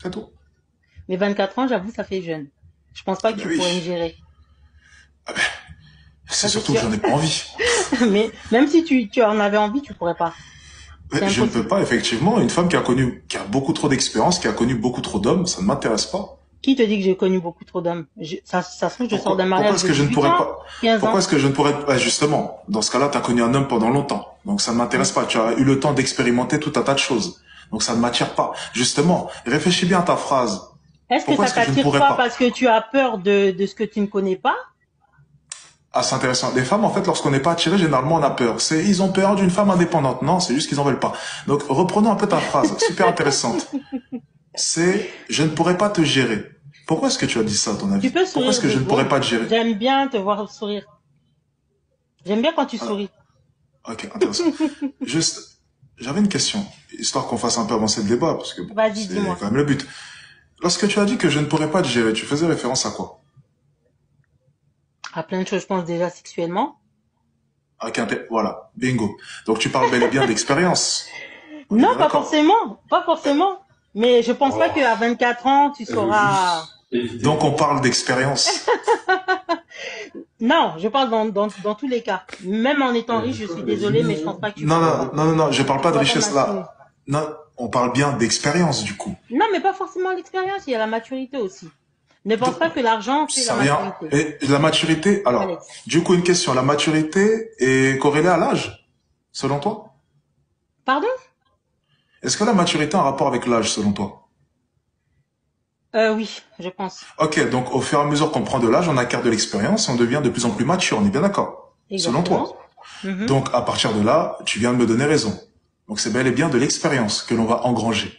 C'est tout. Mais 24 ans, j'avoue, ça fait jeune. Je pense pas Ah que ben tu oui. pourrais me gérer. Ah ben, c'est Ça, c'est surtout que sûr. j'en ai pas envie. Mais même si tu en avais envie, tu pourrais pas. C'est Je ne peux impossible. pas, effectivement. Une femme qui a beaucoup trop d'expérience, qui a connu beaucoup trop d'hommes, ça ne m'intéresse pas. Qui te dit que j'ai connu beaucoup trop d'hommes? Ça se trouve, je sors d'un Pourquoi mariage est-ce de que je ne 18 pourrais ans, pas, 15 pourquoi ans. est-ce que je ne pourrais pas, justement, dans ce cas-là, tu as connu un homme pendant longtemps. Donc ça ne m'intéresse Mm. pas. Tu as eu le temps d'expérimenter tout un tas de choses. Donc ça ne m'attire pas. Justement, réfléchis bien à ta phrase. Est-ce que Pourquoi ça est-ce que je ne t'attire pourrais pas pas? parce que tu as peur de ce que tu ne connais pas? Ah, c'est intéressant. Les femmes, en fait, lorsqu'on n'est pas attiré, généralement, on a peur. Ils ont peur d'une femme indépendante. Non, c'est juste qu'ils en veulent pas. Donc, reprenons un peu ta phrase. Super intéressante. Je ne pourrais pas te gérer. Pourquoi est-ce que tu as dit ça, à ton Tu avis? peux Pourquoi est-ce sourire que de je ne pourrais dos. pas te gérer? J'aime bien te voir sourire. J'aime bien quand tu Alors, souris. ok, intéressant. Juste, j'avais une question, histoire qu'on fasse un peu avancer le débat, parce que bon, Vas-y, c'est dis-moi. quand même le but. Lorsque tu as dit que je ne pourrais pas te gérer, tu faisais référence à quoi? À plein de choses, je pense déjà sexuellement. Voilà, bingo. Donc tu parles bel et bien d'expérience. On est Non, bien pas d'accord. forcément. Pas forcément. Mais je pense pas Oh, qu'à 24 ans, tu elle veut sauras. juste éviter Donc le on conflit. parle d'expérience. Non, je parle dans tous les cas. Même en étant Elle riche, veut je quoi? suis Vas-y, désolée, mais je vas-y. pense pas que Non, non, non, non, non, je parle tu pas de pourras pas richesse m'assumer. là. Non, on parle bien d'expérience du coup. Non, mais pas forcément l'expérience, il y a la maturité aussi. Ne pense Donc, pas que l'argent fait la ça rien. maturité. Et la maturité, alors, Alex. du coup une question, la maturité est corrélée à l'âge, selon toi? Pardon? Est-ce que la maturité a un rapport avec l'âge, selon toi? Oui, je pense. Ok, donc au fur et à mesure qu'on prend de l'âge, on acquiert de l'expérience et on devient de plus en plus mature, on est bien d'accord? Selon Exactement. toi. Mhm. Donc à partir de là, tu viens de me donner raison. Donc c'est bel et bien de l'expérience que l'on va engranger.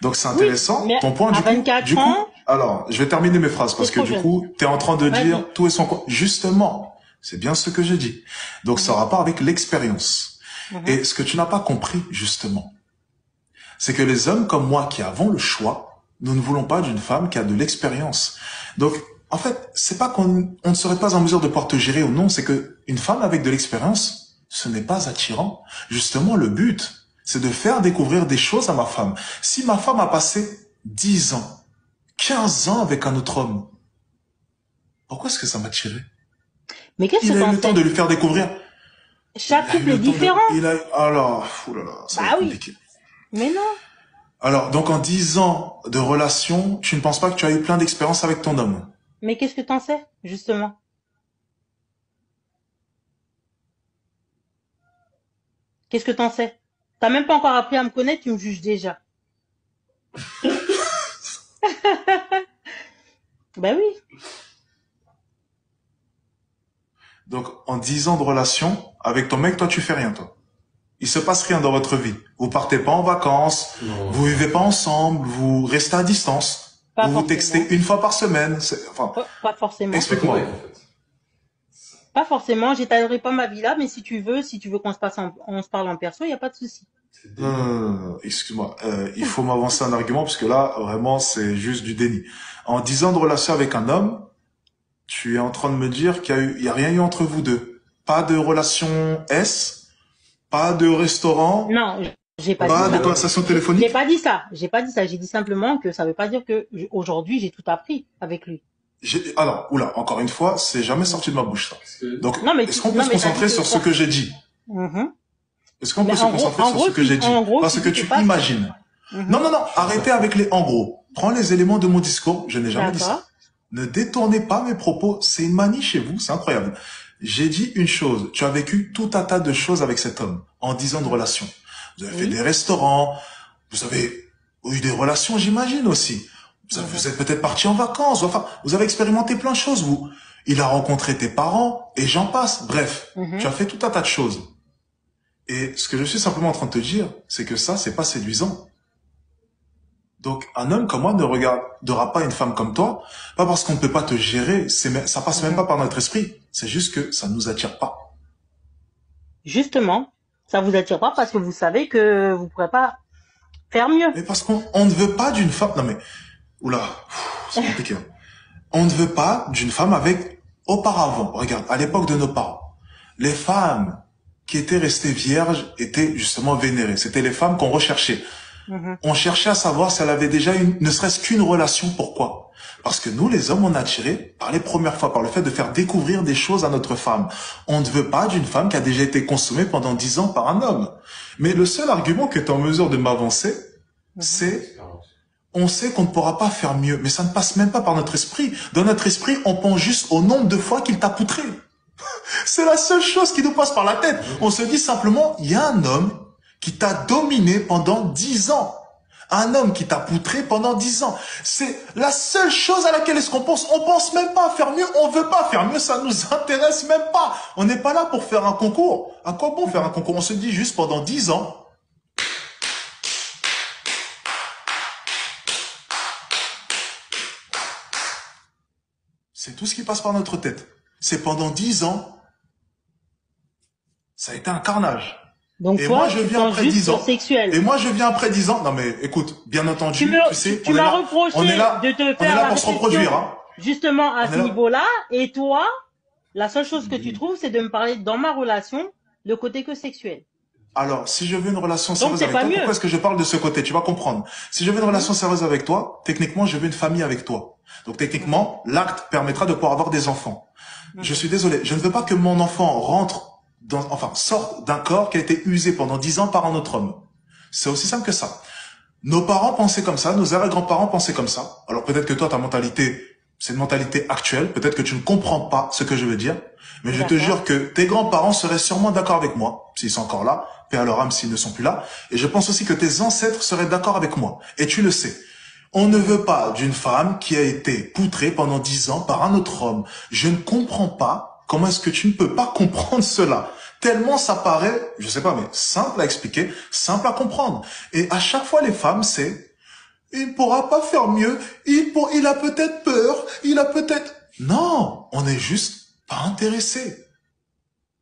Donc c'est Oui, intéressant. mais Ton point à 24 ans, alors je vais terminer mes phrases c'est parce que trop du jeune. coup, tu es en train de dire Vas-y. tout et son justement, c'est bien ce que je dis. Donc ça Mhm. a rapport avec l'expérience. Mhm. Et ce que tu n'as pas compris justement, c'est que les hommes comme moi qui avons le choix, nous ne voulons pas d'une femme qui a de l'expérience. Donc, en fait, c'est pas on ne serait pas en mesure de pouvoir te gérer ou non, c'est que une femme avec de l'expérience, ce n'est pas attirant. Justement, le but, c'est de faire découvrir des choses à ma femme. Si ma femme a passé 10 ans, 15 ans avec un autre homme, pourquoi est-ce que ça m'a tiré? Mais qu'est-ce Il que a eu t'en le temps sais? de lui faire découvrir. Il Chaque a eu couple est le temps de, différent. alors, oulala, ça va Bah être oui. compliqué. Mais non. Alors, donc en 10 ans de relation, tu ne penses pas que tu as eu plein d'expériences avec ton homme? Mais qu'est-ce que t'en sais, justement? Qu'est-ce que t'en sais? T'as même pas encore appris à me connaître, tu me juges déjà. Bah oui. Donc en 10 ans de relation, avec ton mec, toi tu fais rien, toi. Il se passe rien dans votre vie. Vous partez pas en vacances, Non. vous vivez pas ensemble, vous restez à distance. Pas Vous vous textez forcément. une fois par semaine. Enfin, Pas forcément. C'est pas explique-moi. correct, en fait. Pas forcément. J'étalerai pas ma vie là, mais si tu veux qu'on on se parle en perso, y a pas de souci. C'est Non, non, déni. non, non, non, excuse-moi. Il faut m'avancer un argument parce que là, vraiment, c'est juste du déni. En 10 ans de relation avec un homme, tu es en train de me dire il y a rien eu entre vous deux. Pas de relation S, pas de restaurant, Non, j'ai pas dit pas de ça. conversation J'ai téléphonique. pas dit ça. J'ai pas dit ça. J'ai dit simplement que ça veut pas dire que aujourd'hui j'ai tout appris avec lui. Alors, oula, encore une fois, c'est jamais sorti de ma bouche, ça. Parce que, Donc, Non, mais est-ce qu'on peut non, se mais t'as dit concentrer que sur ce que j'ai dit? Mhm. Est-ce qu'on peut Mais se concentrer sur ce que j'ai dit? en gros, Parce tu que dis que tu pas. imagines. Non, Mhm. non, non, arrêtez avec les en gros. Prends les éléments de mon discours, je n'ai jamais dit D'accord. ça. Ne détournez pas mes propos, c'est une manie chez vous, c'est incroyable. J'ai dit une chose, tu as vécu tout un tas de choses avec cet homme en 10 ans de relation. Vous avez fait Oui. des restaurants, vous avez eu des relations, j'imagine aussi. Vous êtes peut-être partis en vacances, enfin, vous avez expérimenté plein de choses, vous. Il a rencontré tes parents, et j'en passe. Bref, Mhm. tu as fait tout un tas de choses. Et ce que je suis simplement en train de te dire, c'est que ça, c'est pas séduisant. Donc, un homme comme moi ne regardera pas une femme comme toi, pas parce qu'on ne peut pas te gérer, ça passe même Mhm. pas par notre esprit. C'est juste que ça ne nous attire pas. Justement, ça vous attire pas parce que vous savez que vous pourrez pas faire mieux. Mais parce qu'on ne veut pas d'une femme, non mais, oula, c'est compliqué. Hein. On ne veut pas d'une femme avec, auparavant, regarde, à l'époque de nos parents, les femmes qui étaient restées vierges étaient justement vénérées. C'était les femmes qu'on recherchait. Mhm. On cherchait à savoir si elle avait déjà ne serait-ce qu'une relation. Pourquoi? Parce que nous, les hommes, on est attirés par les premières fois, par le fait de faire découvrir des choses à notre femme. On ne veut pas d'une femme qui a déjà été consommée pendant 10 ans par un homme. Mais le seul argument qui est en mesure de m'avancer, c'est on sait qu'on ne pourra pas faire mieux. Mais ça ne passe même pas par notre esprit. Dans notre esprit, on pense juste au nombre de fois qu'il t'a poutré. C'est la seule chose qui nous passe par la tête. On se dit simplement, il y a un homme qui t'a dominé pendant 10 ans. Un homme qui t'a poutré pendant 10 ans. C'est la seule chose à laquelle est-ce qu'on pense. On pense même pas à faire mieux. On veut pas faire mieux. Ça nous intéresse même pas. On n'est pas là pour faire un concours. À quoi bon faire un concours? On se dit juste pendant 10 ans. C'est tout ce qui passe par notre tête. C'est pendant 10 ans. Ça a été un carnage. Donc Et toi, moi, je tu viens penses après juste 10 au ans. sexuel. Et moi, je viens après 10 ans. Non, mais écoute, bien entendu, tu sais, Tu m'as reproché on est là, de te on est faire là la pour se réflexion reproduire, hein. justement à On ce est là. niveau-là. Et toi, la seule chose que tu trouves, c'est de me parler dans ma relation, le côté que sexuel. Alors, si je veux une relation Donc sérieuse c'est avec pas toi, mieux. pourquoi est-ce que je parle de ce côté? Tu vas comprendre. Si je veux une relation sérieuse avec toi, techniquement, je veux une famille avec toi. Donc, techniquement, l'acte permettra de pouvoir avoir des enfants. Je suis désolé, je ne veux pas que mon enfant sorte d'un corps qui a été usé pendant 10 ans par un autre homme. C'est aussi simple que ça. Nos parents pensaient comme ça, nos arrière-grands-parents pensaient comme ça. Alors peut-être que toi, ta mentalité, c'est une mentalité actuelle, peut-être que tu ne comprends pas ce que je veux dire, mais je te jure que tes grands-parents seraient sûrement d'accord avec moi, s'ils sont encore là, paix à leur âme s'ils ne sont plus là, et je pense aussi que tes ancêtres seraient d'accord avec moi, et tu le sais. On ne veut pas d'une femme qui a été poutrée pendant 10 ans par un autre homme. Je ne comprends pas comment est-ce que tu ne peux pas comprendre cela. Tellement ça paraît, je sais pas, mais simple à expliquer, simple à comprendre. Et à chaque fois, les femmes, c'est, il ne pourra pas faire mieux, il a peut-être peur, il a peut-être... Non, on n'est juste pas intéressé.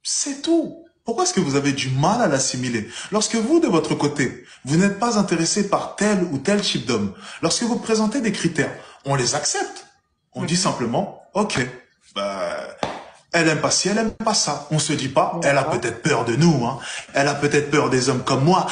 C'est tout. Pourquoi est-ce que vous avez du mal à l'assimiler? Lorsque vous, de votre côté, vous n'êtes pas intéressé par tel ou tel type d'homme, lorsque vous présentez des critères, on les accepte. On dit simplement, ok, elle aime pas ci, elle aime pas ça. On se dit pas, elle a peut-être peur de nous, hein. Elle a peut-être peur des hommes comme moi.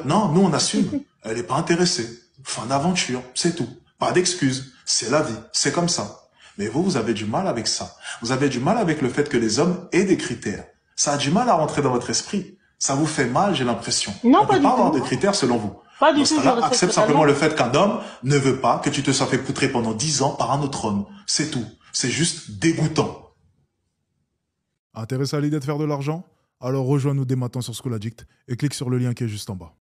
Non, nous on assume. Elle est pas intéressée. Fin d'aventure, c'est tout. Pas d'excuses. C'est la vie. C'est comme ça. Mais vous avez du mal avec ça. Vous avez du mal avec le fait que les hommes aient des critères. Ça a du mal à rentrer dans votre esprit. Ça vous fait mal, j'ai l'impression. Non, on pas peut du pas tout. avoir de critères selon vous. Pas du Dans ce tout, je cas-là, respecte accepte totalement. simplement le fait qu'un homme ne veut pas que tu te sois fait poutrer pendant 10 ans par un autre homme. C'est tout. C'est juste dégoûtant. Intéressé à l'idée de faire de l'argent? Alors rejoins-nous dès maintenant sur School Addict et clique sur le lien qui est juste en bas.